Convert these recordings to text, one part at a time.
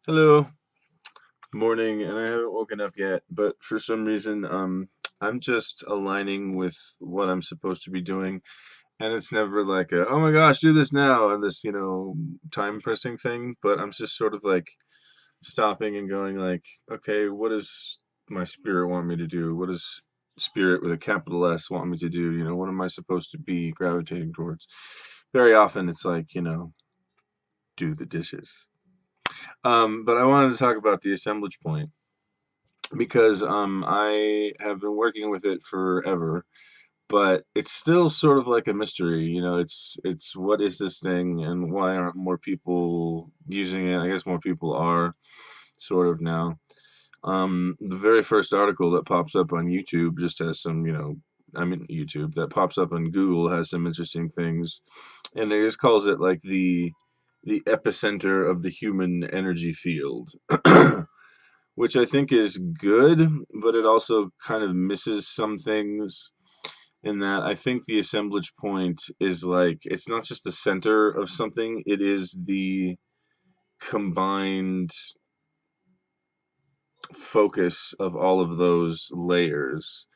Hello, morning, and I haven't woken up yet, but for some reason, I'm just aligning with what I'm supposed to be doing, and it's never like a, oh my gosh, do this now, and this, time pressing thing, but I'm just sort of like stopping and going like, okay, what does my spirit want me to do? What does spirit with a capital S want me to do? What am I supposed to be gravitating towards? Very often it's like, do the dishes. But I wanted to talk about the assemblage point because I have been working with it forever, but it's still sort of like a mystery. It's what is this thing and why aren't more people using it? I guess more people are sort of now. The very first article that pops up on YouTube just has some, I mean YouTube that pops up on Google has some interesting things, and it just calls it like the epicenter of the human energy field. Which I think is good, but it also kind of misses some things in that I think the assemblage point is like it's not just the center of something, it is the combined focus of all of those layers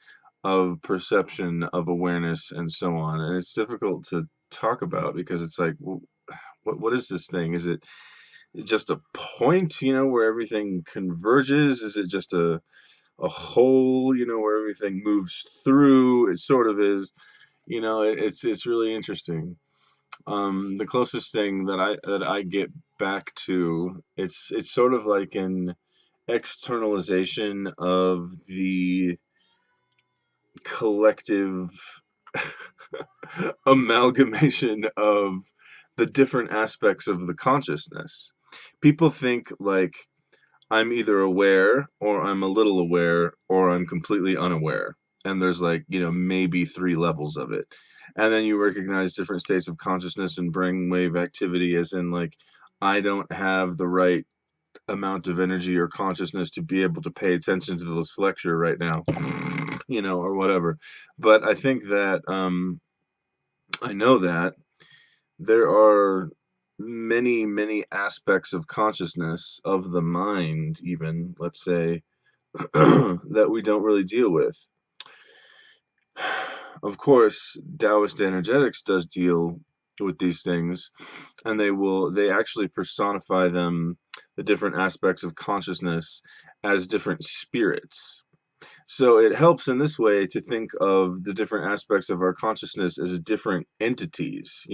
of perception, of awareness, and so on. And it's difficult to talk about because it's like, what is this thing? Is it just a point, where everything converges? Is it just a hole, where everything moves through? It sort of is, it's really interesting. The closest thing that I get back to, it's sort of like an externalization of the collective amalgamation of the different aspects of the consciousness. People think like I'm either aware or I'm a little aware or I'm completely unaware. And there's like, maybe three levels of it. And then you recognize different states of consciousness and brainwave activity, as in, like, I don't have the right amount of energy or consciousness to be able to pay attention to this lecture right now, or whatever. But I think that I know that there are many, many aspects of consciousness, of the mind, even, let's say, that we don't really deal with. Of course, Taoist energetics does deal with these things, and they actually personify them, the different aspects of consciousness, as different spirits. So it helps in this way to think of the different aspects of our consciousness as different entities.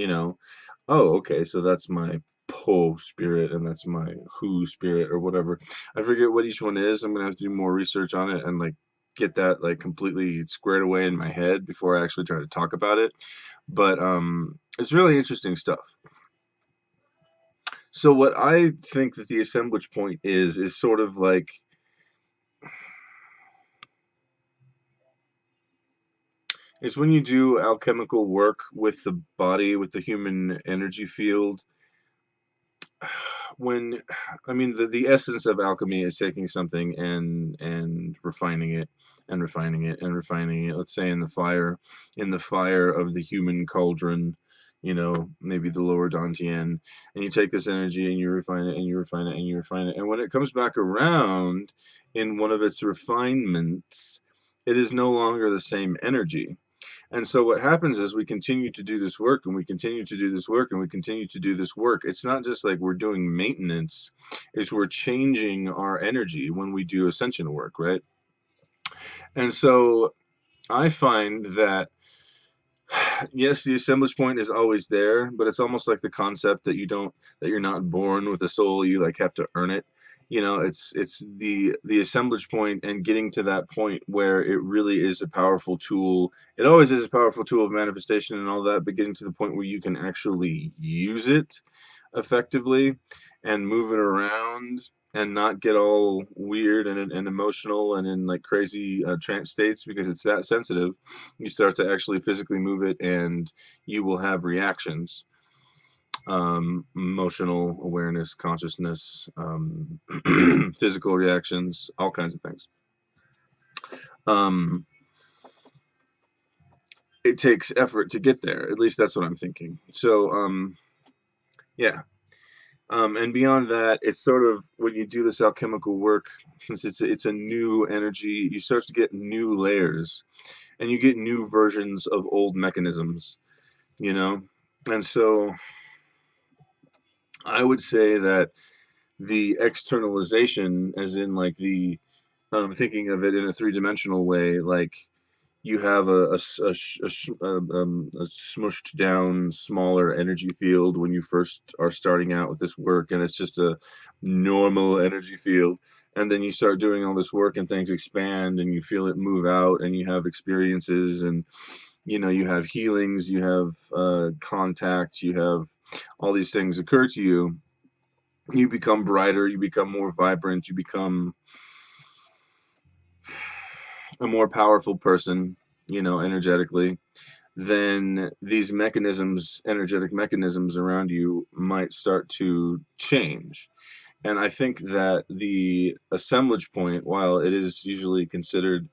Oh, okay, so that's my Po spirit and that's my Hu spirit or whatever. I forget what each one is. I'm gonna have to do more research on it and like get that like completely squared away in my head before I actually try to talk about it. But it's really interesting stuff. So what I think that the assemblage point is sort of like it's when you do alchemical work with the body, with the human energy field. When I mean the essence of alchemy is taking something and refining it and refining it and refining it. Let's say in the fire of the human cauldron, maybe the lower Dantian, and you take this energy and you refine it and you refine it and you refine it. And when it comes back around in one of its refinements, it is no longer the same energy. And so what happens is we continue to do this work and we continue to do this work and we continue to do this work. It's not just like we're doing maintenance, it's we're changing our energy when we do ascension work, right? And so I find that yes, the assemblage point is always there, but it's almost like the concept that you're not born with a soul, you like have to earn it. It's the assemblage point and getting to that point where it really is a powerful tool. It always is a powerful tool of manifestation and all that, but getting to the point where you can actually use it effectively and move it around and not get all weird and emotional and in like crazy trance states because it's that sensitive. You start to actually physically move it and you will have reactions, emotional awareness, consciousness, physical reactions, all kinds of things. um, it takes effort to get there, at least that's what I'm thinking. So yeah, And beyond that, it's sort of when you do this alchemical work, since it's a new energy, you start to get new layers, and you get new versions of old mechanisms, you know. And so I would say that the externalization, as in like the thinking of it in a three-dimensional way, like you have a smushed down smaller energy field when you first are starting out with this work, and it's just a normal energy field, and then you start doing all this work and things expand and you feel it move out and you have experiences, and you have healings, you have contact, you have all these things occur to you. You become brighter, you become more vibrant, you become a more powerful person, energetically. Then these mechanisms, energetic mechanisms around you might start to change. And I think that the assemblage point, while it is usually considered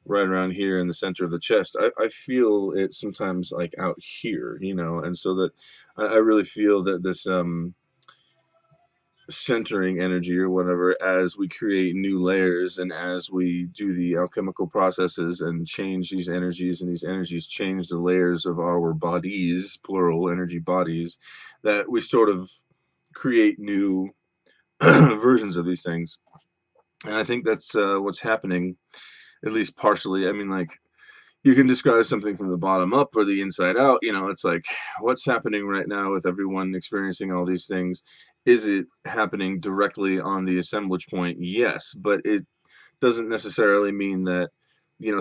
right around here in the center of the chest, I feel it sometimes like out here, and so that I really feel that this centering energy or whatever, as we create new layers and as we do the alchemical processes and change these energies, and these energies change the layers of our bodies, plural energy bodies, that we sort of create new versions of these things. And I think that's what's happening, at least partially. I mean, like, you can describe something from the bottom up or the inside out. It's like, what's happening right now with everyone experiencing all these things? Is it happening directly on the assemblage point? Yes, but it doesn't necessarily mean that,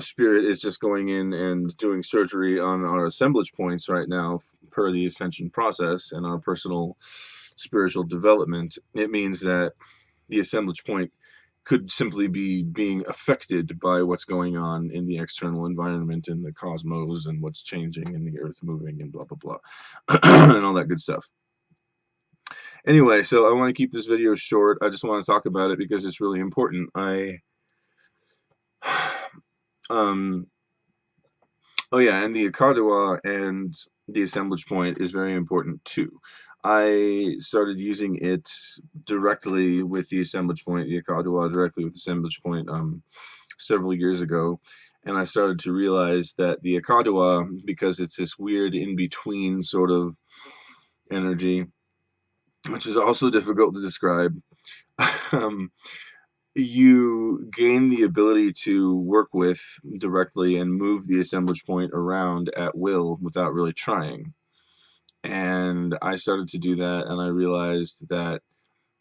spirit is just going in and doing surgery on our assemblage points right now per the ascension process and our personal spiritual development. It means that the assemblage point could simply be being affected by what's going on in the external environment, in the cosmos, and what's changing, and the earth moving, and blah blah blah, and all that good stuff. Anyway, so I want to keep this video short. I just want to talk about it because it's really important. Um, oh yeah, and the Akadawa and the assemblage point is very important too. I started using it directly with the assemblage point, the Akadawa directly with the assemblage point, several years ago, and I started to realize that the Akadawa, because it's this weird in between sort of energy, which is also difficult to describe, um, you gain the ability to work with directly and move the assemblage point around at will without really trying. And I started to do that, and I realized that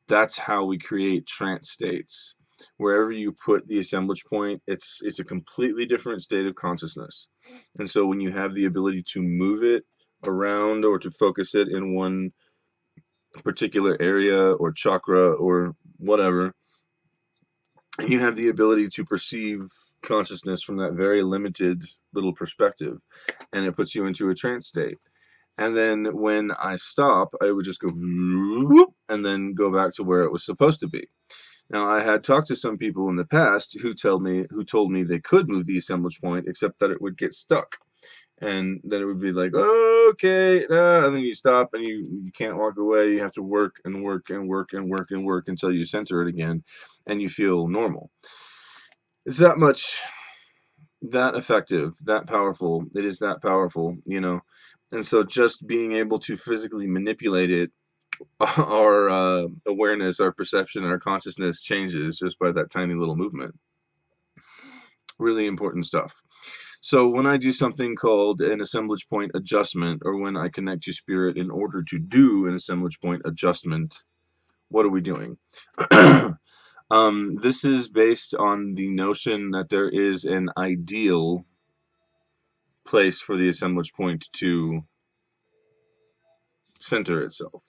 that's how we create trance states. Wherever you put the assemblage point, it's a completely different state of consciousness. And so when you have the ability to move it around or to focus it in one particular area or chakra or whatever, and you have the ability to perceive consciousness from that very limited little perspective, and it puts you into a trance state. And then when I stop, I would just go whoop, and then go back to where it was supposed to be. Now, I had talked to some people in the past who told me they could move the assemblage point, except that it would get stuck. And then it would be like, oh, okay, and then you stop and you can't walk away. You have to work and work and work and work and work until you center it again and you feel normal. It's that much, that effective, that powerful. It is that powerful. And so just being able to physically manipulate it, our awareness, our perception, our consciousness changes just by that tiny little movement. Really important stuff. So when I do something called an assemblage point adjustment, or when I connect to spirit in order to do an assemblage point adjustment, what are we doing? This is based on the notion that there is an ideal place for the assemblage point to center itself.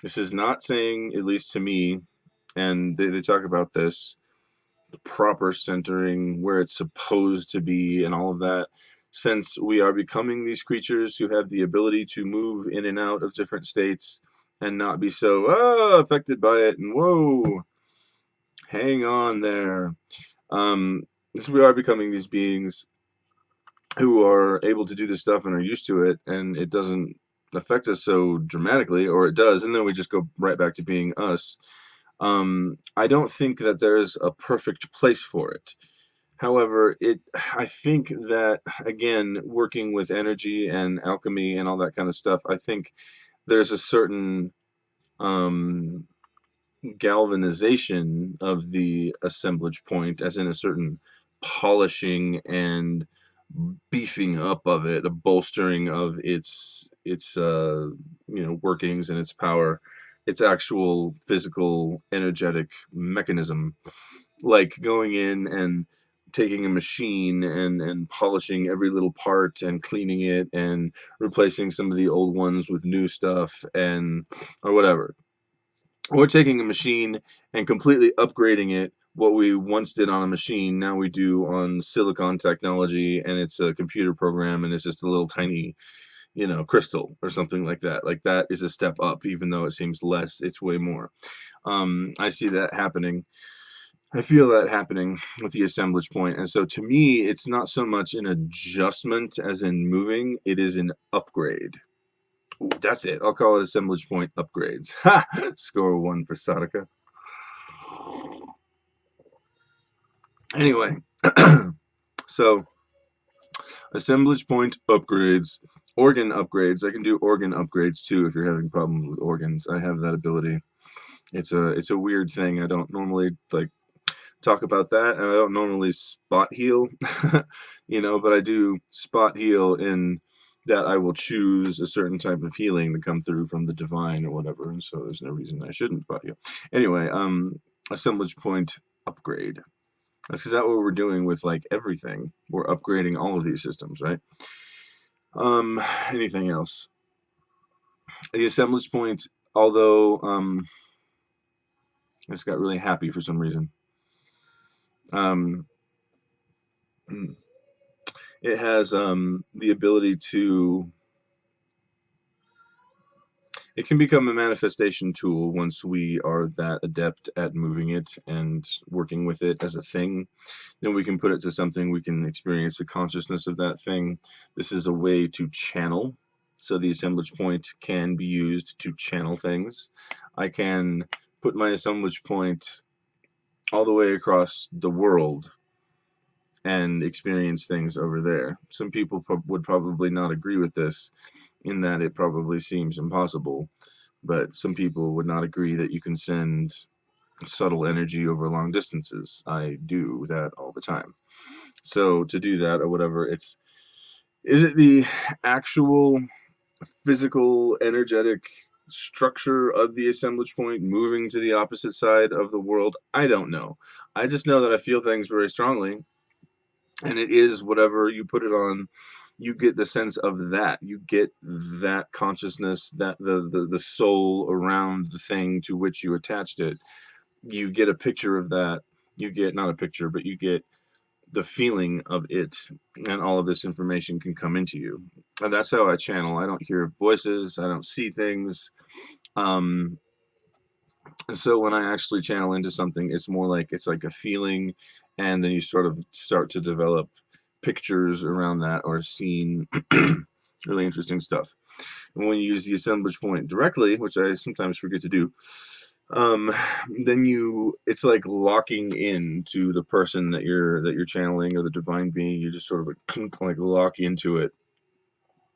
This is not saying, at least to me, and they talk about this, the proper centering, where it's supposed to be, and all of that. Since we are becoming these creatures who have the ability to move in and out of different states and not be so affected by it, and whoa, hang on there. Um, since we are becoming these beings who are able to do this stuff and are used to it, and it doesn't affect us so dramatically, or it does, and then we just go right back to being us. I don't think that there's a perfect place for it. However, I think that, again, working with energy and alchemy and all that kind of stuff, I think there's a certain um, galvanization of the assemblage point, as in a certain polishing and beefing up of it, a bolstering of its workings and its power, its actual physical energetic mechanism, like going in and taking a machine and polishing every little part and cleaning it and replacing some of the old ones with new stuff and or whatever, or taking a machine and completely upgrading it. What we once did on a machine, now we do on silicon technology, and it's a computer program, and it's just a little tiny, crystal or something like that. Like that is a step up, even though it seems less. It's way more. I see that happening. I feel that happening with the assemblage point, and so to me, it's not so much an adjustment as in moving; it is an upgrade. Ooh, that's it. I'll call it assemblage point upgrades. Ha! Score one for Sadaka. Anyway, so assemblage point upgrades, organ upgrades. I can do organ upgrades too if you're having problems with organs. I have that ability. It's a weird thing. I don't normally like talk about that, and I don't normally spot heal, but I do spot heal in that I will choose a certain type of healing to come through from the divine or whatever, and so there's no reason I shouldn't spot heal. Anyway, assemblage point upgrade. That's exactly what we're doing with like everything. We're upgrading all of these systems, right? Um, Anything else? The assemblage point, although I just got really happy for some reason. Um, it has the ability to. It can become a manifestation tool once we are that adept at moving it and working with it as a thing. Then we can put it to something, we can experience the consciousness of that thing. This is a way to channel. So the assemblage point can be used to channel things. I can put my assemblage point all the way across the world and experience things over there. Some people would probably not agree with this, in that it probably seems impossible, but some people would not agree that you can send subtle energy over long distances. I do that all the time. So to do that or whatever, is it the actual physical energetic structure of the assemblage point moving to the opposite side of the world? I don't know. I just know that I feel things very strongly, and it is whatever you put it on. You get the sense of that. You get that consciousness, that the soul around the thing to which you attached it. You get a picture of that. You get not a picture, but you get the feeling of it, and all of this information can come into you. And that's how I channel. I don't hear voices. I don't see things. Um, and so when I actually channel into something, it's like a feeling, and then you sort of start to develop pictures around that or a scene. Really interesting stuff. And when you use the assemblage point directly, which I sometimes forget to do, um, then it's like locking in to the person that you're channeling, or the divine being. You just sort of like lock into it,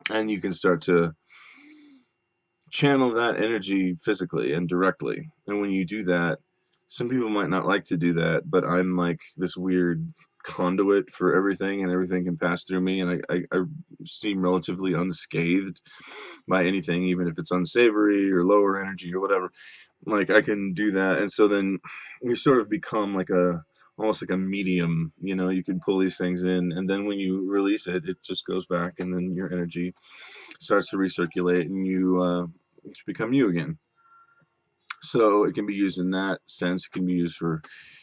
and you can start to channel that energy physically and directly. And when you do that, some people might not like to do that, but I'm like this weird conduit for everything, and everything can pass through me, and I seem relatively unscathed by anything, even if it's unsavory or lower energy or whatever. Like I can do that, and so then you sort of become like almost like a medium. You can pull these things in, and then when you release it, it just goes back, and then your energy starts to recirculate, and you just become you again. So it can be used in that sense. It can be used for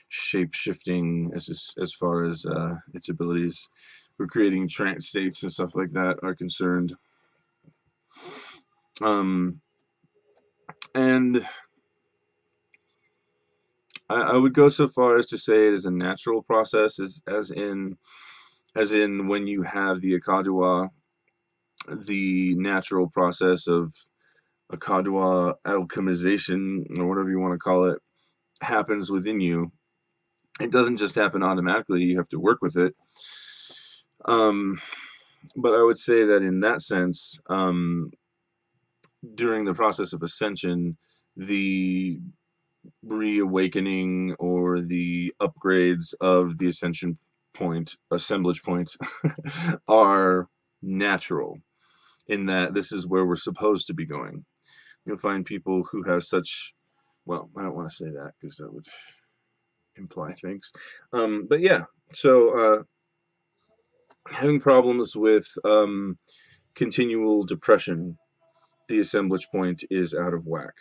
shape shifting, as far as its abilities for creating trance states and stuff like that are concerned. Um, and I would go so far as to say it is a natural process, as in when you have the Akadua the natural process of a Kadwa alchemization, or whatever you want to call it, happens within you. It doesn't just happen automatically, you have to work with it. Um, but I would say that in that sense, during the process of ascension, the reawakening or the upgrades of the ascension point, assemblage points, are natural in that this is where we're supposed to be going. You'll find people who have such, well, I don't want to say that because that would imply things. But yeah, so having problems with continual depression, the assemblage point is out of whack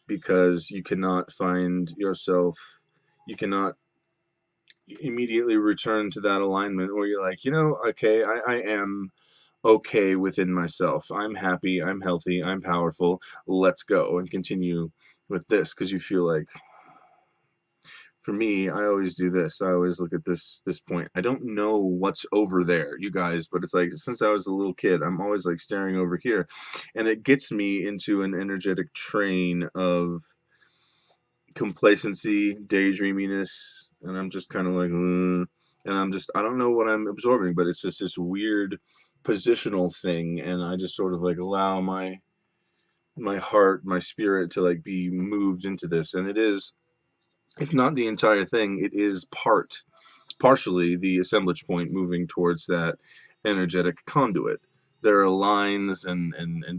because you cannot find yourself, you cannot immediately return to that alignment where you're like, okay, I am okay within myself. I'm happy, I'm healthy, I'm powerful. Let's go and continue with this because you feel like, for me, I always do this. I always look at this point. I don't know what's over there, you guys, but it's like since I was a little kid, I'm always like staring over here, and it gets me into an energetic train of complacency, daydreaminess, and I'm just kind of like, and I don't know what I'm absorbing, but it's just this weird positional thing, and I just sort of like allow my heart, my spirit to like be moved into this, and it is, if not the entire thing, it is partially the assemblage point moving towards that energetic conduit. There are lines and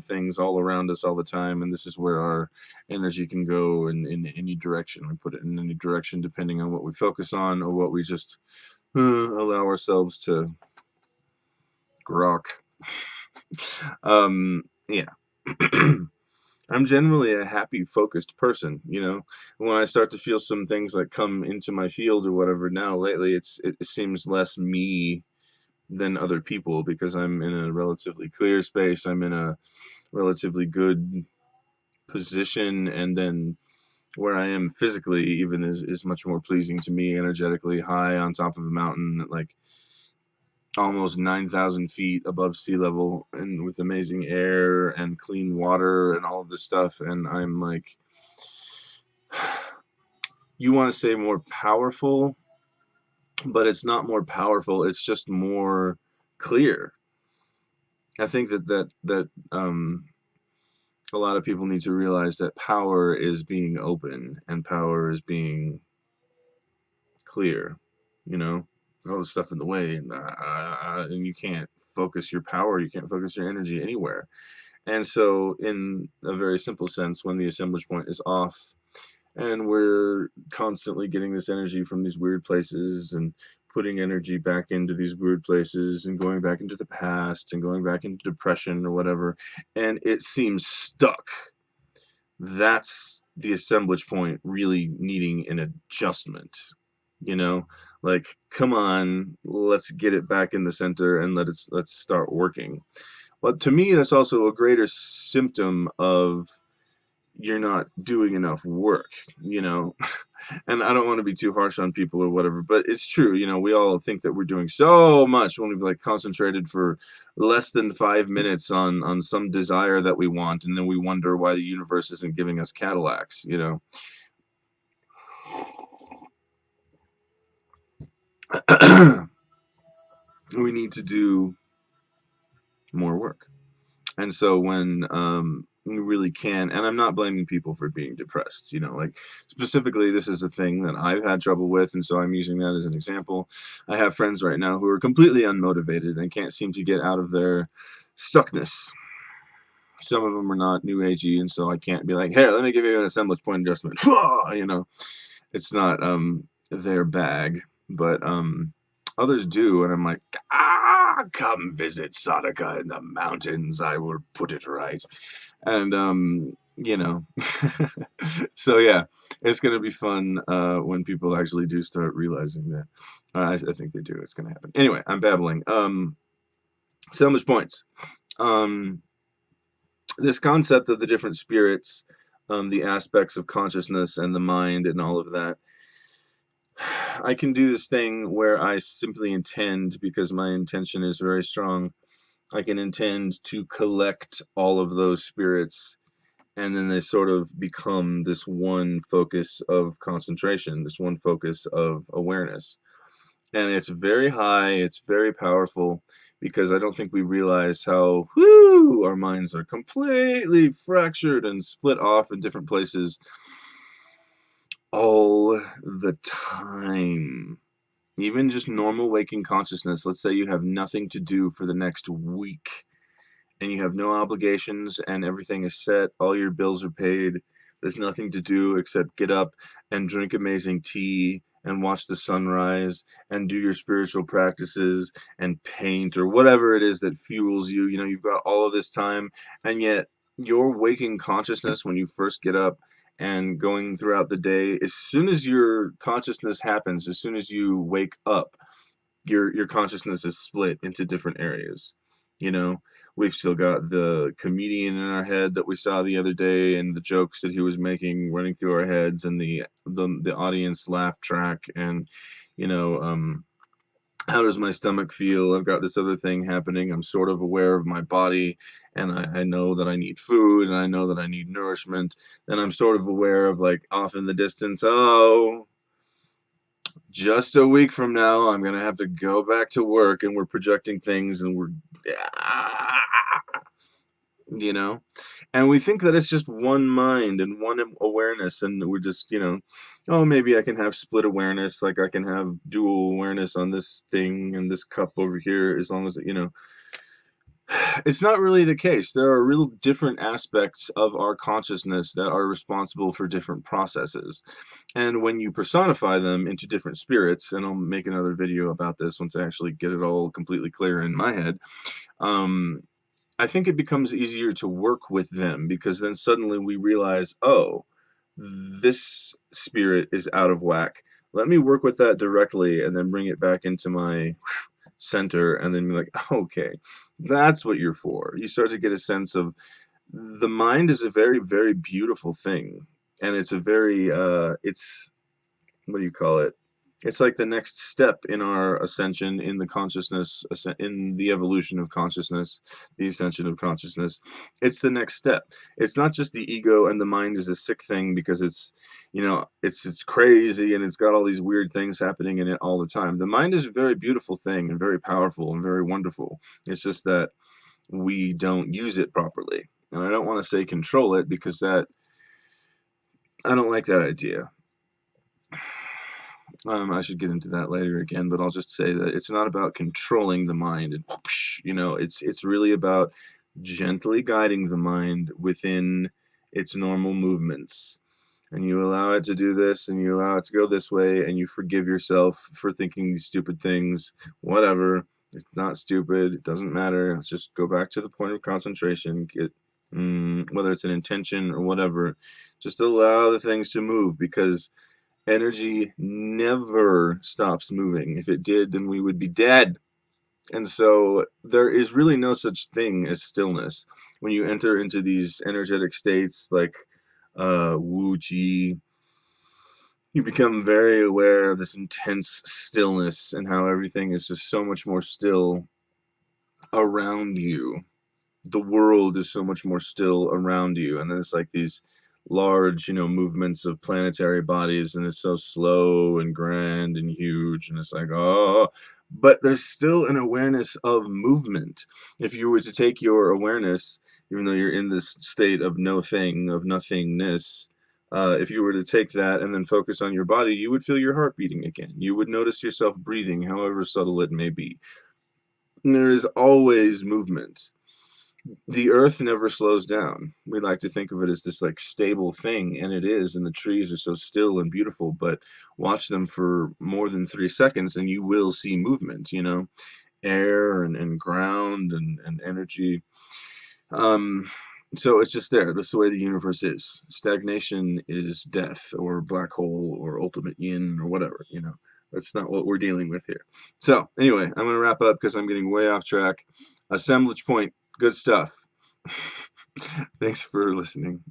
things all around us all the time, and this is where our energy can go in any direction. We put it in any direction depending on what we focus on or what we just allow ourselves to grok. Yeah. I'm generally a happy, focused person, When I start to feel some things like come into my field or whatever now lately, it seems less me than other people because I'm in a relatively clear space. I'm in a relatively good position, and then where I am physically even is much more pleasing to me, energetically high on top of a mountain, like almost 9,000 feet above sea level, and with amazing air and clean water and all of this stuff. And I'm like, you want to say more powerful, but it's not more powerful. It's just more clear. I think that a lot of people need to realize that power is being open and power is being clear. You know, all the stuff in the way, and you can't focus your power. You can't focus your energy anywhere. And so, in a very simple sense, when the assemblage point is off, and we're constantly getting this energy from these weird places and putting energy back into these weird places and going back into the past and going back into depression or whatever, and it seems stuck. That's the assemblage point really needing an adjustment, you know? Like, come on, let's get it back in the center and let's start working. But to me, that's also a greater symptom of you're not doing enough work, you know? And I don't want to be too harsh on people or whatever, but it's true. We all think that we're doing so much when we've like concentrated for less than 5 minutes on some desire that we want, and then we wonder why the universe isn't giving us Cadillacs. We need to do more work. And so when you really can, and I'm not blaming people for being depressed, like specifically, this is a thing that I've had trouble with, and so I'm using that as an example. I have friends right now who are completely unmotivated and can't seem to get out of their stuckness. Some of them are not new agey, and so I can't be like, "Here, let me give you an assemblage point adjustment." It's not their bag, but others do, and I'm like, come visit Sadaka in the mountains. I will put it right. And so yeah, it's gonna be fun when people actually do start realizing that. I think they do. It's gonna happen. Anyway, I'm babbling. So much points. Um, this concept of the different spirits, the aspects of consciousness and the mind and all of that. I can do this thing where I simply intend, because my intention is very strong, I can intend to collect all of those spirits, and then they sort of become this one focus of concentration, this one focus of awareness. And it's very high, it's very powerful, because I don't think we realize how, whoo, our minds are completely fractured and split off in different places all the time. Even just normal waking consciousness, let's say you have nothing to do for the next week and you have no obligations and everything is set, all your bills are paid, there's nothing to do except get up and drink amazing tea and watch the sunrise and do your spiritual practices and paint or whatever it is that fuels you. You know, you've got all of this time, and yet your waking consciousness when you first get up and going throughout the day, as soon as your consciousness happens, as soon as you wake up, your consciousness is split into different areas. You know, we've still got the comedian in our head that we saw the other day, and the jokes that he was making running through our heads, and the audience laugh track, and you know, how does my stomach feel? I've got this other thing happening. I'm sort of aware of my body, and I know that I need food, and I know that I need nourishment. Then I'm sort of aware of, like, off in the distance, oh, just a week from now, I'm gonna have to go back to work, and we're projecting things, and we're, you know, and we think that it's just one mind and one awareness, and we're just, oh, maybe I can have split awareness, like I can have dual awareness on this thing and this cup over here, as long as, it's not really the case. There are real different aspects of our consciousness that are responsible for different processes. And when you personify them into different spirits, and I'll make another video about this once I actually get it all completely clear in my head, um, I think it becomes easier to work with them, because then suddenly we realize, oh, this spirit is out of whack. Let me work with that directly and then bring it back into my center, and then be like, okay, that's what you're for. You start to get a sense of the mind is a very, very beautiful thing. And it's a very, it's, what do you call it? It's like the next step in our ascension in the consciousness, in the evolution of consciousness, the ascension of consciousness. It's the next step. It's not just the ego and the mind is a sick thing because it's, it's crazy and it's got all these weird things happening in it all the time. The mind is a very beautiful thing and very powerful and very wonderful. It's just that we don't use it properly. And I don't want to say control it, because I don't like that idea. I should get into that later again, but I'll just say that it's not about controlling the mind and whoosh, it's really about gently guiding the mind within its normal movements. And you allow it to do this, and you allow it to go this way, and you forgive yourself for thinking these stupid things. Whatever. It's not stupid. It doesn't matter. Let's just go back to the point of concentration. Get whether it's an intention or whatever, just allow the things to move, because energy never stops moving. If it did, then we would be dead. And so there is really no such thing as stillness. When you enter into these energetic states like Wu Ji, you become very aware of this intense stillness and how everything is just so much more still around you. The world is so much more still around you, and then it's like these large, movements of planetary bodies, and it's so slow and grand and huge, and it's like, oh, but there's still an awareness of movement. If you were to take your awareness, even though you're in this state of no thing, of nothingness, if you were to take that and then focus on your body, you would feel your heart beating again. You would notice yourself breathing, however subtle it may be. And there is always movement. The earth never slows down. We like to think of it as this like stable thing, and it is, and the trees are so still and beautiful, but watch them for more than 3 seconds and you will see movement, air and ground and energy. Um, so it's just there. That's the way the universe is. Stagnation is death or black hole or ultimate yin or whatever. That's not what we're dealing with here. So anyway, I'm going to wrap up because I'm getting way off track. Assemblage point, good stuff. Thanks for listening.